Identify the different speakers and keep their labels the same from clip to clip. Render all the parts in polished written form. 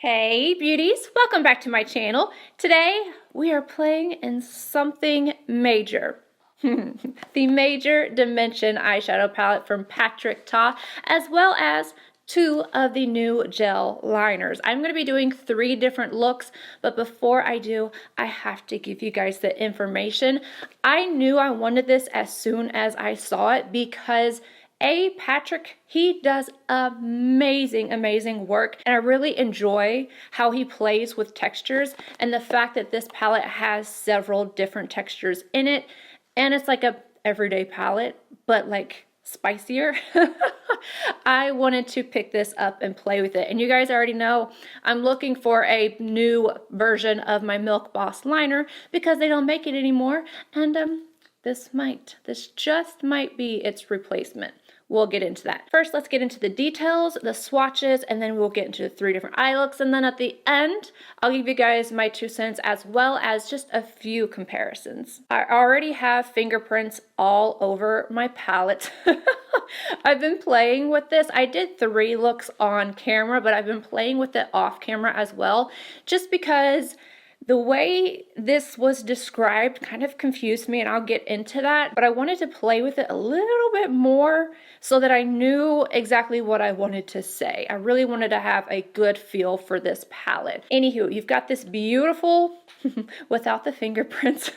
Speaker 1: Hey beauties, welcome back to my channel. Today we are playing in something major. The Major Dimension eyeshadow palette from TARTE, as well as two of the new gel liners. I'm going to be doing 3 different looks, but before I do, I have to give you guys the information. I knew I wanted this as soon as I saw it because Patrick, he does amazing work, and I really enjoy how he plays with textures and the fact that this palette has several different textures in it, and it's like a everyday palette, but like spicier. I wanted to pick this up and play with it, and you guys already know I'm looking for a new version of my Milk Boss liner because they don't make it anymore, and this just might be its replacement. We'll get into that. First, let's get into the details, the swatches, and then we'll get into the 3 different eye looks. And then at the end, I'll give you guys my 2 cents as well as just a few comparisons. I already have fingerprints all over my palette. I've been playing with this. I did 3 looks on camera, but I've been playing with it off camera as well, just because the way this was described kind of confused me, and I'll get into that, but I wanted to play with it a little bit more so that I knew exactly what I wanted to say. I really wanted to have a good feel for this palette. Anywho, you've got this beautiful, without the fingerprints,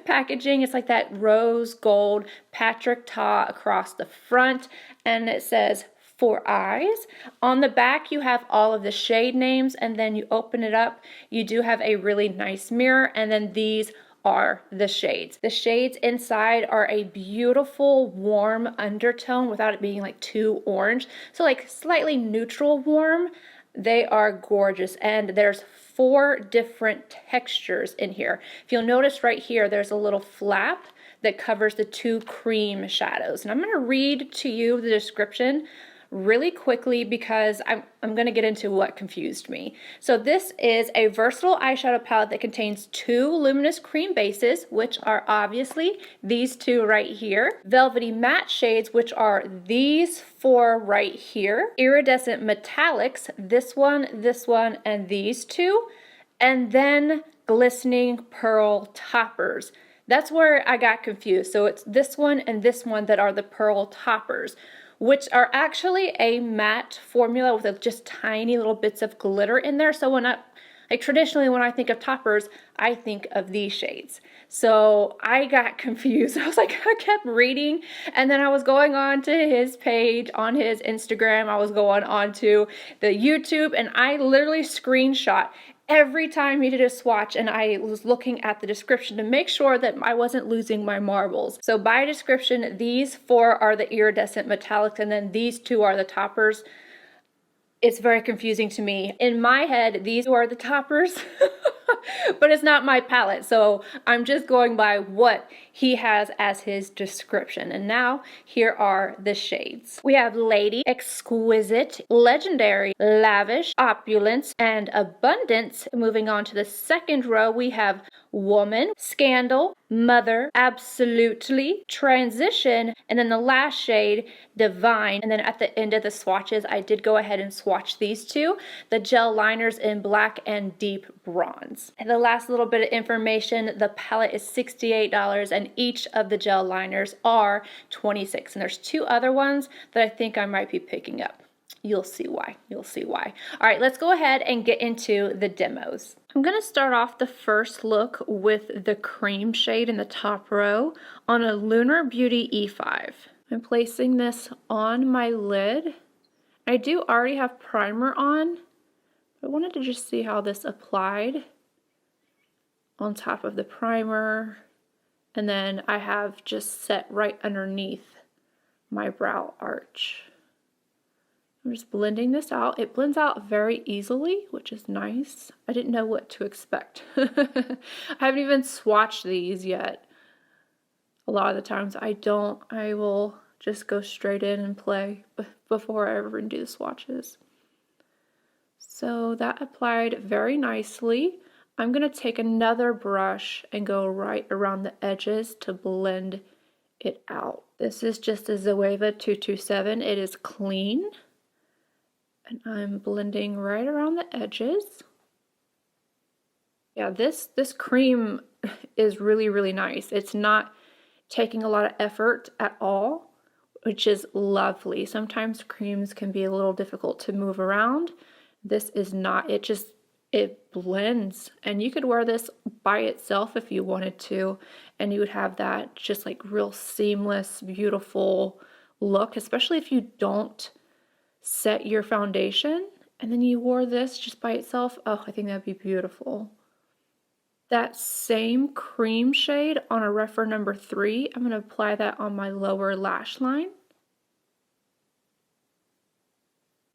Speaker 1: packaging. It's like that rose gold TARTE across the front, and it says for eyes. On the back you have all of the shade names, and then you open it up, you do have a really nice mirror, and then these are the shades. The shades inside are a beautiful warm undertone without it being like too orange, so like slightly neutral warm. They are gorgeous, and there's 4 different textures in here. If you'll notice right here, there's a little flap that covers the 2 cream shadows, and I'm going to read to you the description really quickly because I'm going to get into what confused me. So this is a versatile eyeshadow palette that contains 2 luminous cream bases, which are obviously these 2 right here, velvety matte shades, which are these 4 right here, iridescent metallics, this one, and these 2, and then glistening pearl toppers. That's where I got confused. So it's this one and this one that are the pearl toppers, which are actually a matte formula with just tiny little bits of glitter in there. So traditionally when I think of toppers, I think of these shades. So I got confused. I was like, I kept reading, and then I was going on to his page on his Instagram. I was going on to the YouTube, and I literally screenshot every time he did a swatch, and I was looking at the description to make sure that I wasn't losing my marbles. So by description, these 4 are the iridescent metallics, and then these 2 are the toppers. It's very confusing to me. In my head, these are the toppers, but it's not my palette, so I'm just going by what he has as his description. And now, here are the shades. We have Lady, Exquisite, Legendary, Lavish, Opulence, and Abundance. Moving on to the second row, we have Woman, Scandal, Mother, Absolutely, Transition, and then the last shade, Divine. And then at the end of the swatches, I did go ahead and swatch these 2, the gel liners in black and deep bronze. And the last little bit of information, the palette is $68, and each of the gel liners are $26. And there's 2 other ones that I think I might be picking up. You'll see why. You'll see why. All right, let's go ahead and get into the demos. I'm going to start off the first look with the cream shade in the top row on a Lunar Beauty E5. I'm placing this on my lid. I do already have primer on. I wanted to just see how this applied on top of the primer. And then I have just set right underneath my brow arch. I'm just blending this out. It blends out very easily, which is nice. I didn't know what to expect. I haven't even swatched these yet. A lot of the times I don't. I will just go straight in and play before I ever do the swatches. So that applied very nicely. I'm going to take another brush and go right around the edges to blend it out. This is just a Zoeva 227. It is clean. And I'm blending right around the edges. Yeah, this cream is really, really nice. It's not taking a lot of effort at all, which is lovely. Sometimes creams can be a little difficult to move around. This is not. It blends, and you could wear this by itself if you wanted to, and you would have that just like real seamless, beautiful look, especially if you don't set your foundation and then you wore this just by itself. Oh, I think that'd be beautiful. That same cream shade on a REPHR number 3, I'm going to apply that on my lower lash line.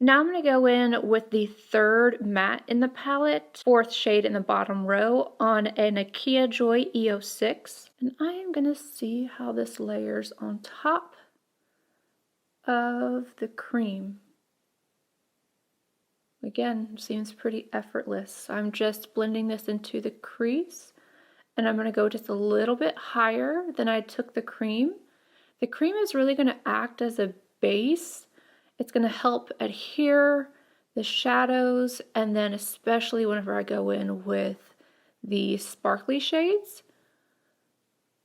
Speaker 1: Now I'm going to go in with the third matte in the palette, fourth shade in the bottom row on a Nakia Joy EO6. And I am going to see how this layers on top of the cream. Again, seems pretty effortless. I'm just blending this into the crease, and I'm going to go just a little bit higher than I took the cream. The cream is really going to act as a base. It's going to help adhere the shadows, and then especially whenever I go in with the sparkly shades.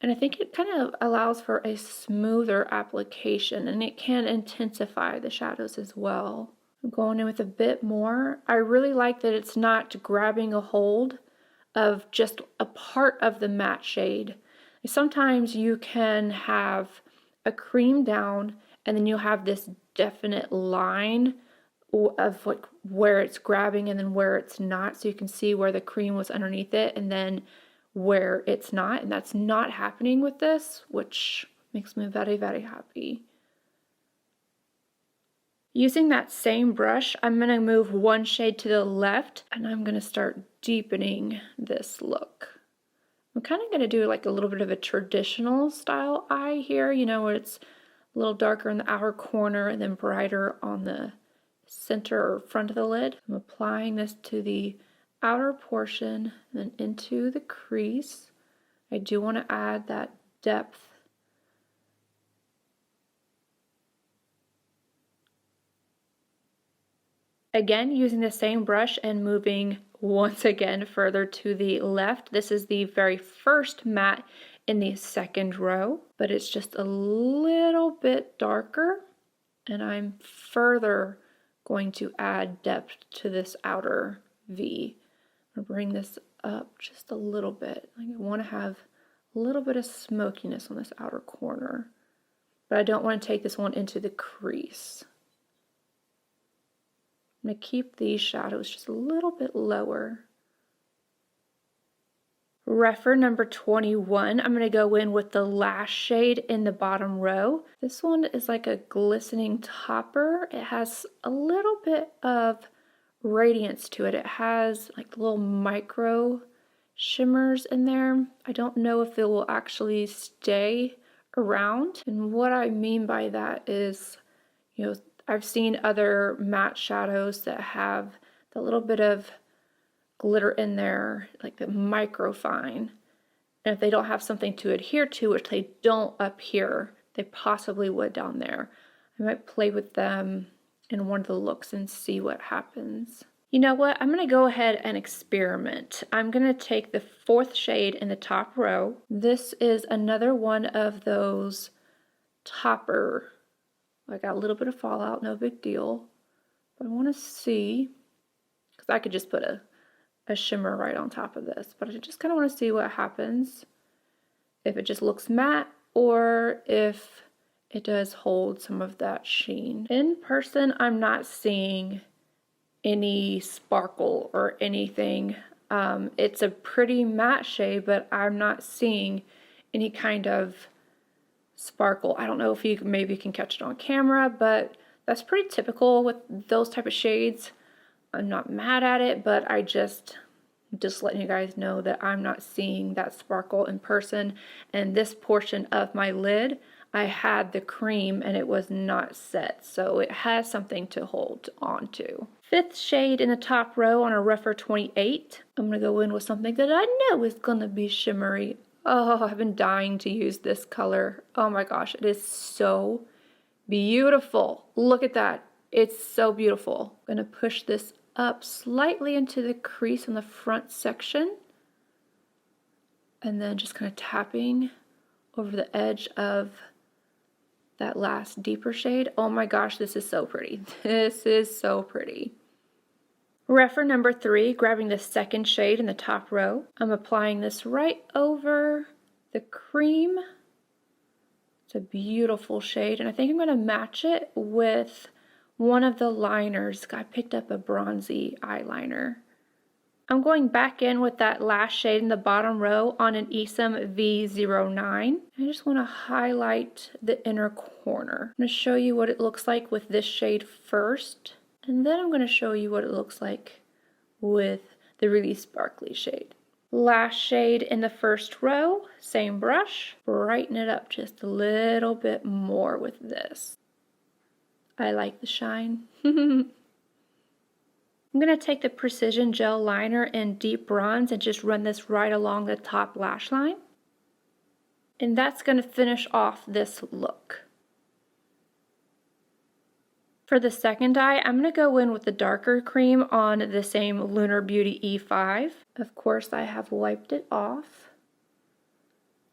Speaker 1: And I think it kind of allows for a smoother application, and it can intensify the shadows as well. I'm going in with a bit more. I really like that it's not grabbing a hold of just a part of the matte shade. Sometimes you can have a cream down and then you'll have this definite line of like where it's grabbing and then where it's not, so you can see where the cream was underneath it and then where it's not, and that's not happening with this, which makes me very, very happy. Using that same brush, I'm going to move one shade to the left, and I'm going to start deepening this look. I'm kind of going to do like a little bit of a traditional style eye here, you know, where it's a little darker in the outer corner and then brighter on the center or front of the lid. I'm applying this to the outer portion and then into the crease. I do want to add that depth. Again, using the same brush and moving once again further to the left. This is the very first matte in the second row, but it's just a little bit darker, and I'm further going to add depth to this outer V. I'm going to bring this up just a little bit. I want to have a little bit of smokiness on this outer corner, but I don't want to take this one into the crease. I'm going to keep these shadows just a little bit lower. REPHR number 21, I'm going to go in with the Lash shade in the bottom row. This one is like a glistening topper. It has a little bit of radiance to it. It has like little micro shimmers in there. I don't know if it will actually stay around. And what I mean by that is, you know, I've seen other matte shadows that have the little bit of glitter in there, like the micro fine. And if they don't have something to adhere to, which they don't up here, they possibly would down there. I might play with them in one of the looks and see what happens. You know what? I'm going to go ahead and experiment. I'm going to take the fourth shade in the top row. This is another one of those topper. I got a little bit of fallout, no big deal. But I want to see, because I could just put a shimmer right on top of this, but I just kind of want to see what happens. If it just looks matte or if it does hold some of that sheen. In person, I'm not seeing any sparkle or anything. It's a pretty matte shade, but I'm not seeing any kind of sparkle. I don't know if you maybe can catch it on camera, but that's pretty typical with those type of shades. I'm not mad at it, but I just letting you guys know that I'm not seeing that sparkle in person. And this portion of my lid, I had the cream and it was not set, so it has something to hold on to. Fifth shade in the top row on a REPHR 28. I'm going to go in with something that I know is going to be shimmery. Oh, I've been dying to use this color. Oh my gosh, it is so beautiful. Look at that. It's so beautiful. I'm gonna push this up slightly into the crease on the front section, and then just kind of tapping over the edge of that last deeper shade. Oh my gosh, this is so pretty. This is so pretty. REPHR number 3, grabbing the second shade in the top row. I'm applying this right over the cream. It's a beautiful shade, and I think I'm going to match it with one of the liners. I picked up a bronzy eyeliner. I'm going back in with that last shade in the bottom row on an ESEM V09. I just want to highlight the inner corner. I'm going to show you what it looks like with this shade first, and then I'm going to show you what it looks like with the really sparkly shade. Last shade in the first row, same brush, brighten it up just a little bit more with this. I like the shine. I'm going to take the Precision Gel Liner in Deep Bronze and just run this right along the top lash line. And that's going to finish off this look. For the second eye, I'm going to go in with the darker cream on the same Lunar Beauty E5. Of course, I have wiped it off.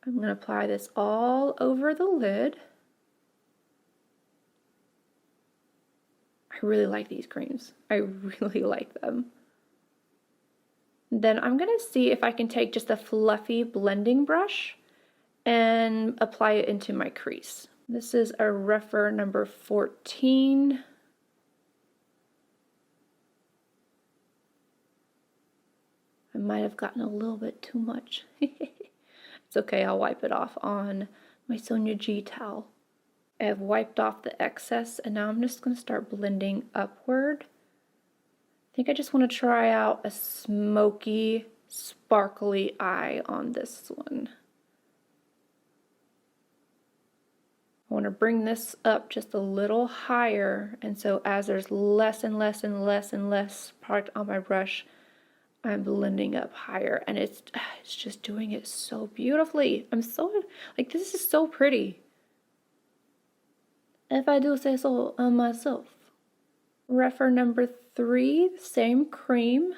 Speaker 1: I'm going to apply this all over the lid. I really like these creams. I really like them. Then I'm going to see if I can take just a fluffy blending brush and apply it into my crease. This is a REPHR number 14. I might have gotten a little bit too much. It's okay, I'll wipe it off on my Sonia G towel. I have wiped off the excess, and now I'm just going to start blending upward. I think I just want to try out a smoky, sparkly eye on this one. I want to bring this up just a little higher, and so as there's less and less and less and less product on my brush, I'm blending up higher, and it's just doing it so beautifully. I'm so, like, this is so pretty. If I do say so myself. REPHR number 3, same cream.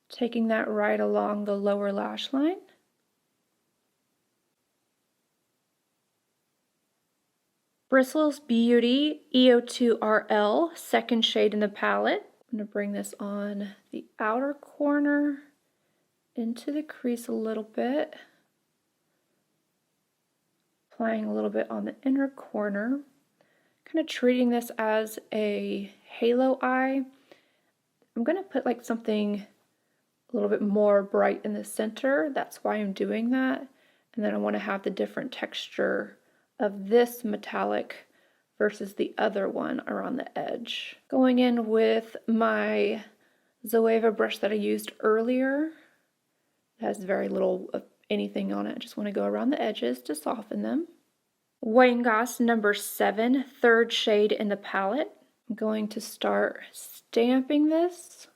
Speaker 1: Taking that right along the lower lash line. Bristles Beauty EO2RL, second shade in the palette. I'm going to bring this on the outer corner, into the crease a little bit. Applying a little bit on the inner corner. Kind of treating this as a halo eye. I'm going to put like something a little bit more bright in the center. That's why I'm doing that. And then I want to have the different texture of this metallic versus the other one around the edge. Going in with my Zoeva brush that I used earlier. It has very little of anything on it. I just want to go around the edges to soften them. GOSS number 7, third shade in the palette. I'm going to start stamping this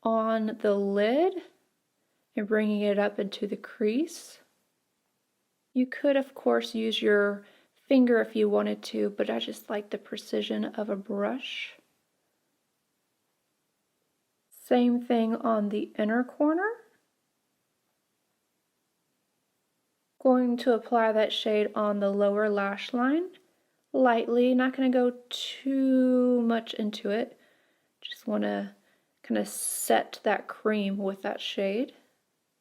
Speaker 1: on the lid and bringing it up into the crease. You could, of course, use your finger if you wanted to, but I just like the precision of a brush. Same thing on the inner corner. Going to apply that shade on the lower lash line lightly, not going to go too much into it. Just want to kind of set that cream with that shade.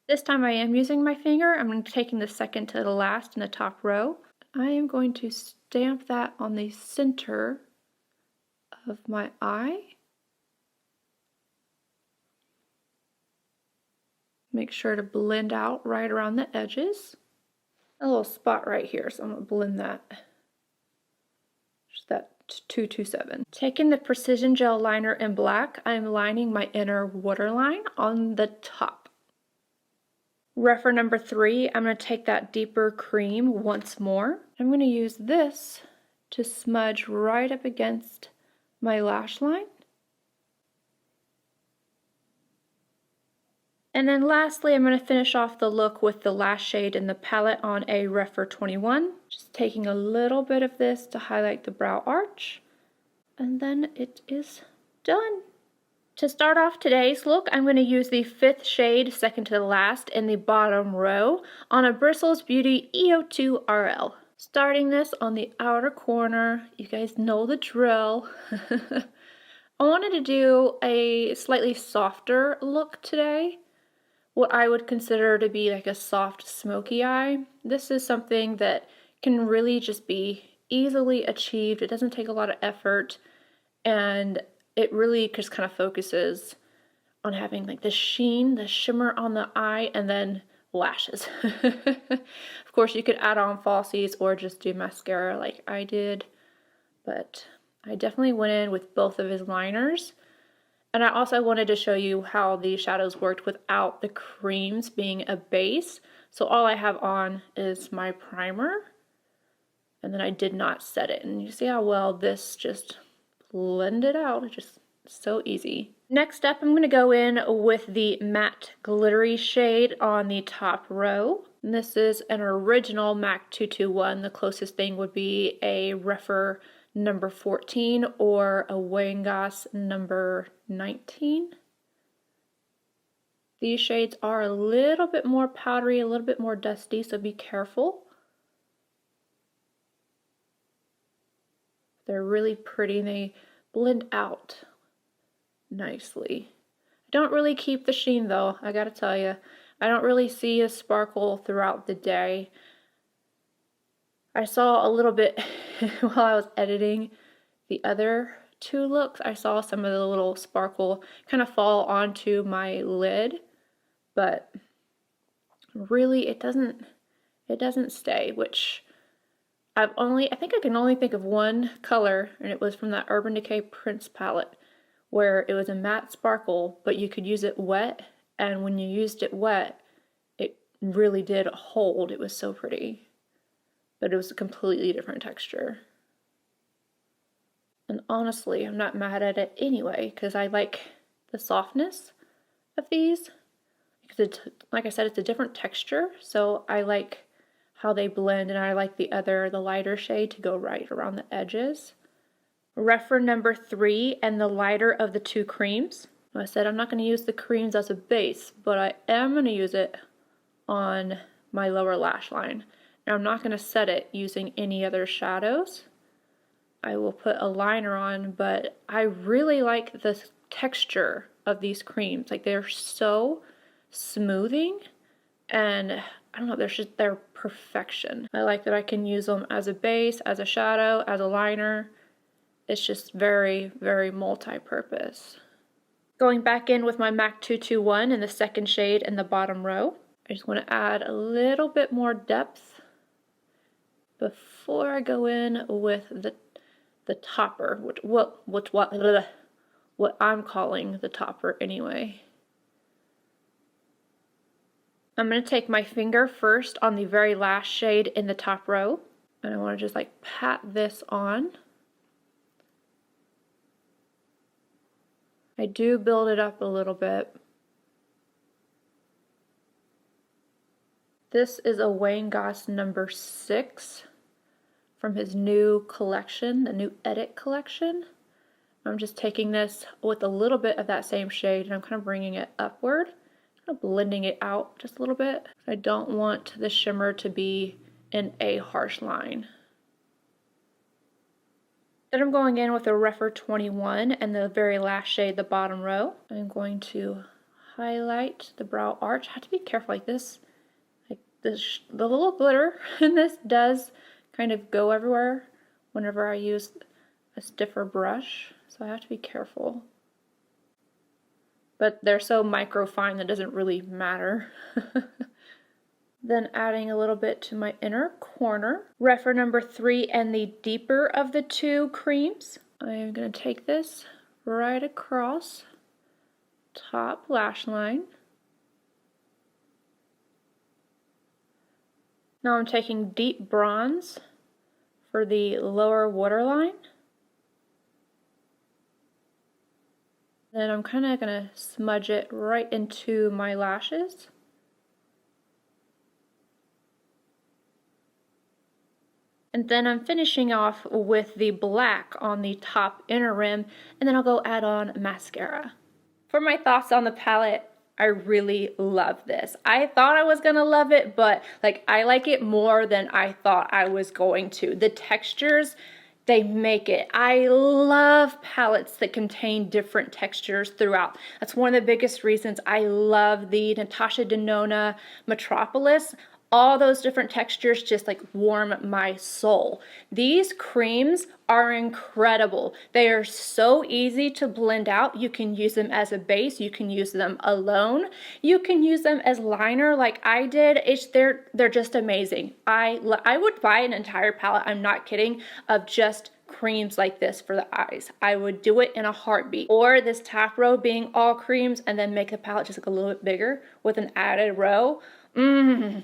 Speaker 1: This time I am using my finger. I'm taking the second to the last in the top row. I am going to stamp that on the center of my eye. Make sure to blend out right around the edges. A little spot right here, so I'm going to blend that. Just that 227. Taking the Precision Gel Liner in black, I'm lining my inner waterline on the top. REPHR number 3, I'm going to take that deeper cream once more. I'm going to use this to smudge right up against my lash line. And then lastly, I'm going to finish off the look with the last shade in the palette on a REPHR 21. Just taking a little bit of this to highlight the brow arch. and then it is done. To start off today's look, I'm going to use the 5th shade, second to the last, in the bottom row on a Bristles Beauty EO2 RL. Starting this on the outer corner, you guys know the drill. I wanted to do a slightly softer look today, what I would consider to be like a soft smoky eye. This is something that can really just be easily achieved. It doesn't take a lot of effort, and it really just kind of focuses on having like the sheen, the shimmer on the eye, and then lashes. Of course, you could add on falsies or just do mascara like I did, but I definitely went in with both of his liners. And I also wanted to show you how the shadows worked without the creams being a base. So all I have on is my primer, and then I did not set it. And you see how well this just blended out. It's just so easy. Next up, I'm going to go in with the matte glittery shade on the top row. And this is an original MAC 221. The closest thing would be a REPHR number 14 or a GOSS number 19. These shades are a little bit more powdery, a little bit more dusty, so be careful. They're really pretty and they blend out nicely. I don't really keep the sheen though, I gotta tell you. I don't really see a sparkle throughout the day. I saw a little bit while I was editing the other two looks. I saw some of the little sparkle kind of fall onto my lid, but really it doesn't stay, which I think I can only think of one color, and it was from that Urban Decay Prince palette, where it was a matte sparkle, but you could use it wet, and when you used it wet, it really did hold. It was so pretty, but it was a completely different texture. And honestly, I'm not mad at it anyway, because I like the softness of these. Because it's, like I said, it's a different texture, so I like how they blend, and I like the lighter shade to go right around the edges. REPHR number 3 and the lighter of the two creams. I said I'm not going to use the creams as a base, but I am going to use it on my lower lash line. Now I'm not going to set it using any other shadows. I will put a liner on, but I really like the texture of these creams. Like, they're so smoothing, and I don't know, they're perfection. I like that I can use them as a base, as a shadow, as a liner. It's just very, very multi-purpose. Going back in with my MAC 221 in the second shade in the bottom row, I just want to add a little bit more depth before I go in with the topper, what I'm calling the topper anyway. I'm going to take my finger first on the very last shade in the top row, and I want to just like pat this on. I do build it up a little bit. This is a GOSS number 6 from his new collection, the new Edit collection. I'm just taking this with a little bit of that same shade, and I'm kind of bringing it upward, kind of blending it out just a little bit. I don't want the shimmer to be in a harsh line. Then I'm going in with a REPHR 21 and the very last shade, the bottom row. I'm going to highlight the brow arch. I have to be careful like this. The little glitter in this does kind of go everywhere whenever I use a stiffer brush, so I have to be careful. But they're so micro fine that doesn't really matter. Then adding a little bit to my inner corner. REPHR number 3 and the deeper of the two creams. I am going to take this right across top lash line. Now I'm taking deep bronze for the lower waterline. Then I'm kind of going to smudge it right into my lashes. And then I'm finishing off with the black on the top inner rim, and then I'll go add on mascara. For my thoughts on the palette, I really love this. I thought I was gonna love it, but like I like it more than I thought I was going to. The textures, they make it. I love palettes that contain different textures throughout. That's one of the biggest reasons I love the Natasha Denona Metropolis. All those different textures just like warm my soul. These creams are incredible. They are so easy to blend out. You can use them as a base. You can use them alone. You can use them as liner like I did. They're just amazing. I would buy an entire palette, I'm not kidding, of just creams like this for the eyes. I would do it in a heartbeat. Or this top row being all creams and then make the palette just like a little bit bigger with an added row. I'm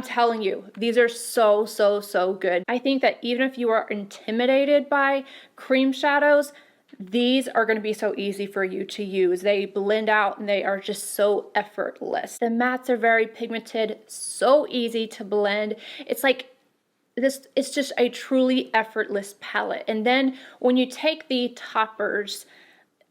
Speaker 1: telling you, these are so, so, so good. I think that even if you are intimidated by cream shadows, these are going to be so easy for you to use. They blend out and they are just so effortless. The mattes are very pigmented, so easy to blend. It's like this, it's just a truly effortless palette. And then when you take the toppers,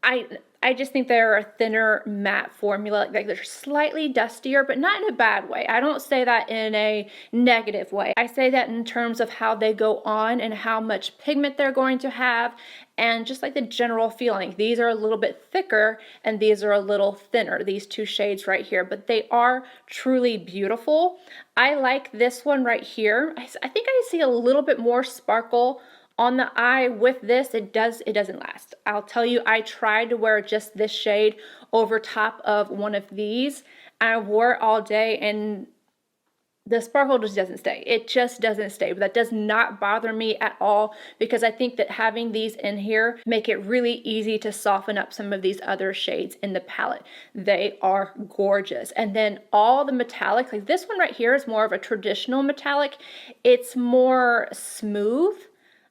Speaker 1: I just think they're a thinner matte formula. Like they're slightly dustier, but not in a bad way. I don't say that in a negative way. I say that in terms of how they go on and how much pigment they're going to have, and just like the general feeling. These are a little bit thicker and these are a little thinner, these two shades right here, but they are truly beautiful. I like this one right here. I think I see a little bit more sparkle on the eye with this. It doesn't last. I'll tell you, I tried to wear just this shade over top of one of these. I wore it all day and the sparkle just doesn't stay. It just doesn't stay, but that does not bother me at all because I think that having these in here make it really easy to soften up some of these other shades in the palette. They are gorgeous. And then all the metallic, like this one right here is more of a traditional metallic. It's more smooth.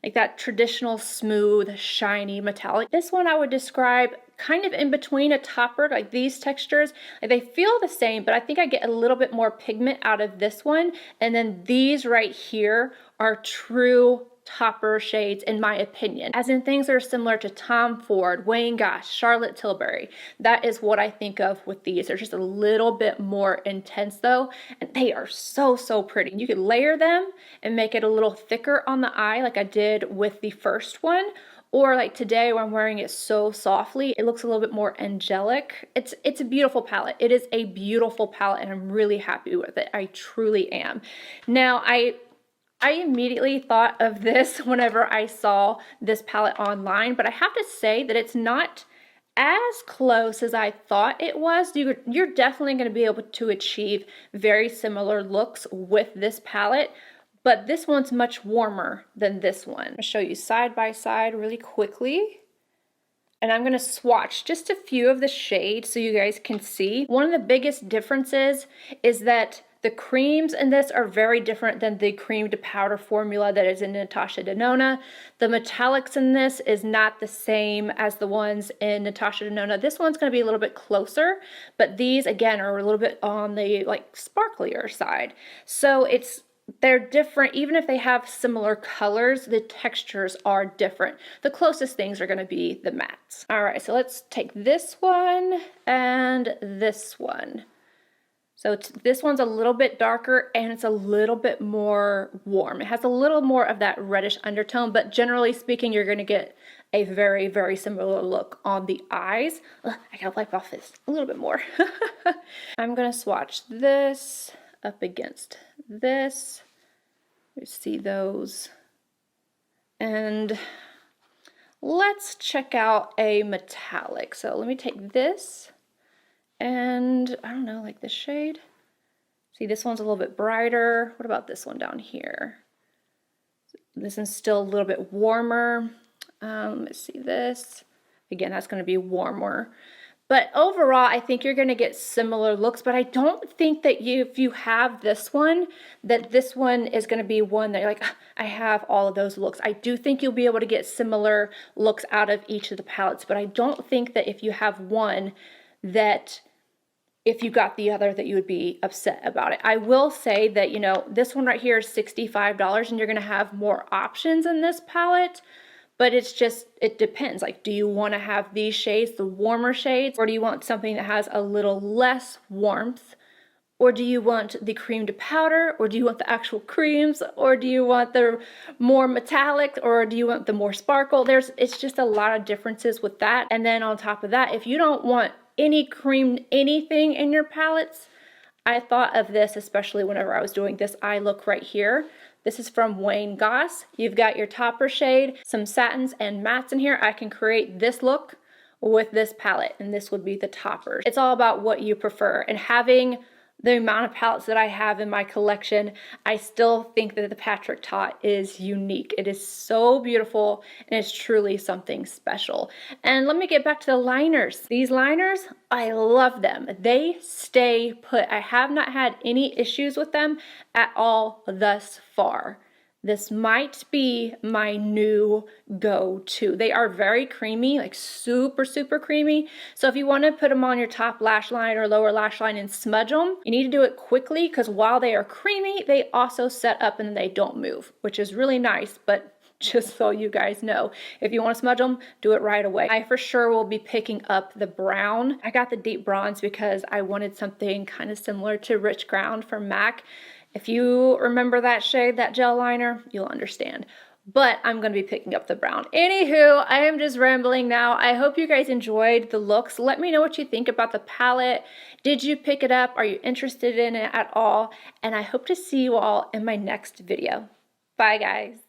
Speaker 1: Like that traditional smooth, shiny metallic. This one I would describe kind of in between a topper, like these textures. Like they feel the same, but I think I get a little bit more pigment out of this one. And then these right here are true topper shades in my opinion, as in things that are similar to Tom Ford, Wayne Goss, Charlotte Tilbury. That is what I think of with these. They're just a little bit more intense though, and they are so, so pretty. You could layer them and make it a little thicker on the eye like I did with the first one, or like today when I'm wearing it so softly, it looks a little bit more angelic. It's a beautiful palette. It is a beautiful palette and I'm really happy with it. I truly am. Now I immediately thought of this whenever I saw this palette online, but I have to say that it's not as close as I thought it was. You're definitely going to be able to achieve very similar looks with this palette, but this one's much warmer than this one. I'll show you side by side really quickly. And I'm going to swatch just a few of the shades so you guys can see. One of the biggest differences is that the creams in this are very different than the cream to powder formula that is in Natasha Denona. The metallics in this is not the same as the ones in Natasha Denona. This one's going to be a little bit closer, but these again are a little bit on the like sparklier side. So they're different. Even if they have similar colors, the textures are different. The closest things are going to be the mattes. All right, so let's take this one and this one. So this one's a little bit darker and it's a little bit more warm. It has a little more of that reddish undertone, but generally speaking, you're going to get a very, very similar look on the eyes. Ugh, I gotta wipe off this a little bit more. I'm going to swatch this up against this. You see those. And let's check out a metallic. So let me take this. And I don't know, like this shade. See, this one's a little bit brighter. What about this one down here? This one's still a little bit warmer. Let's see this. Again, that's going to be warmer. But overall, I think you're going to get similar looks, but I don't think that if you have this one, that this one is going to be one that you're like, I have all of those looks. I do think you'll be able to get similar looks out of each of the palettes, but I don't think that if you have one that if you got the other that you would be upset about it. I will say that, you know, this one right here is $65 and you're gonna have more options in this palette, but it's just, it depends. Like, do you wanna have these shades, the warmer shades, or do you want something that has a little less warmth? Or do you want the cream to powder, or do you want the actual creams, or do you want the more metallic, or do you want the more sparkle? It's just a lot of differences with that. And then on top of that, if you don't want any cream, anything in your palettes, I thought of this, especially whenever I was doing this eye look right here. This is from Wayne Goss. You've got your topper shade, some satins and mattes in here. I can create this look with this palette, and this would be the topper. It's all about what you prefer, and having the amount of palettes that I have in my collection, I still think that the Patrick Ta is unique. It is so beautiful, and it's truly something special. And let me get back to the liners. These liners, I love them. They stay put. I have not had any issues with them at all thus far. This might be my new go-to. They are very creamy, like super, super creamy. So if you want to put them on your top lash line or lower lash line and smudge them, you need to do it quickly, because while they are creamy, they also set up and they don't move, which is really nice. But just so you guys know, if you want to smudge them, do it right away. I for sure will be picking up the brown. I got the deep bronze because I wanted something kind of similar to Rich Ground from MAC. If you remember that shade, that gel liner, you'll understand. But I'm going to be picking up the brown. Anywho, I am just rambling now. I hope you guys enjoyed the looks. Let me know what you think about the palette. Did you pick it up? Are you interested in it at all? And I hope to see you all in my next video. Bye, guys.